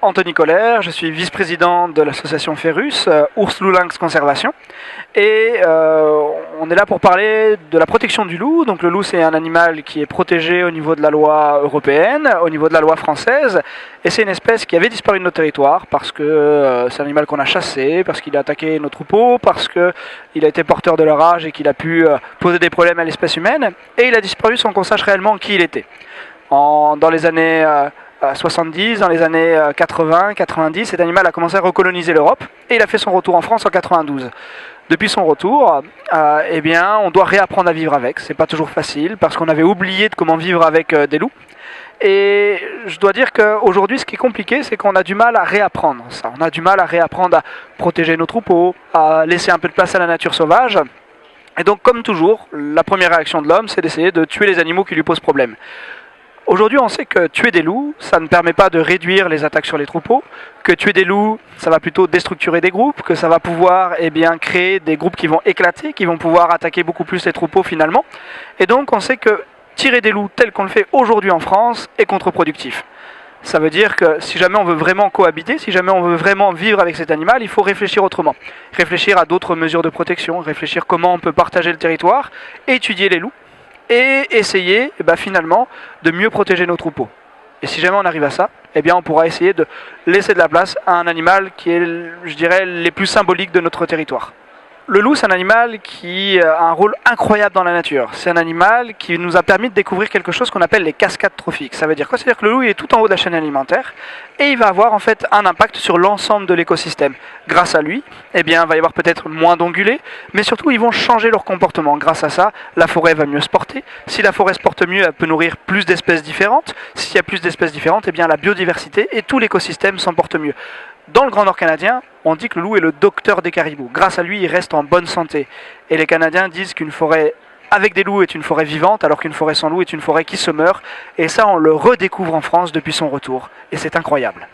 Anthony Colère, je suis vice-président de l'association Ferus, Ours Loup Lynx Conservation. Et on est là pour parler de la protection du loup. Donc le loup, c'est un animal qui est protégé au niveau de la loi européenne, au niveau de la loi française. Et c'est une espèce qui avait disparu de notre territoire parce que c'est un animal qu'on a chassé, parce qu'il a attaqué nos troupeaux, parce qu'il a été porteur de leur rage et qu'il a pu poser des problèmes à l'espèce humaine. Et il a disparu sans qu'on sache réellement qui il était. Dans les années 70, dans les années 80, 90, cet animal a commencé à recoloniser l'Europe et il a fait son retour en France en 92. Depuis son retour, eh bien, on doit réapprendre à vivre avec. C'est pas toujours facile parce qu'on avait oublié de comment vivre avec des loups. Et je dois dire qu'aujourd'hui, ce qui est compliqué, c'est qu'on a du mal à réapprendre ça. On a du mal à réapprendre à protéger nos troupeaux, à laisser un peu de place à la nature sauvage. Et donc, comme toujours, la première réaction de l'homme, c'est d'essayer de tuer les animaux qui lui posent problème. Aujourd'hui, on sait que tuer des loups, ça ne permet pas de réduire les attaques sur les troupeaux, que tuer des loups, ça va plutôt déstructurer des groupes, que ça va pouvoir créer des groupes qui vont éclater, qui vont pouvoir attaquer beaucoup plus les troupeaux finalement. Et donc, on sait que tirer des loups tel qu'on le fait aujourd'hui en France est contre-productif. Ça veut dire que si jamais on veut vraiment cohabiter, si jamais on veut vraiment vivre avec cet animal, il faut réfléchir autrement. Réfléchir à d'autres mesures de protection, réfléchir comment on peut partager le territoire, étudier les loups, et essayer finalement de mieux protéger nos troupeaux. Et si jamais on arrive à ça, eh bien on pourra essayer de laisser de la place à un animal qui est, je dirais, les plus symboliques de notre territoire. Le loup, c'est un animal qui a un rôle incroyable dans la nature. C'est un animal qui nous a permis de découvrir quelque chose qu'on appelle les cascades trophiques. Ça veut dire quoi? C'est-à-dire que le loup, il est tout en haut de la chaîne alimentaire et il va avoir en fait un impact sur l'ensemble de l'écosystème. Grâce à lui, eh bien, il va y avoir peut-être moins d'ongulés, mais surtout, ils vont changer leur comportement. Grâce à ça, la forêt va mieux se porter. Si la forêt se porte mieux, elle peut nourrir plus d'espèces différentes. S'il y a plus d'espèces différentes, eh bien, la biodiversité et tout l'écosystème s'en portent mieux. Dans le Grand Nord canadien, on dit que le loup est le docteur des caribous. Grâce à lui, il reste en bonne santé. Et les Canadiens disent qu'une forêt avec des loups est une forêt vivante, alors qu'une forêt sans loup est une forêt qui se meurt. Et ça, on le redécouvre en France depuis son retour. Et c'est incroyable.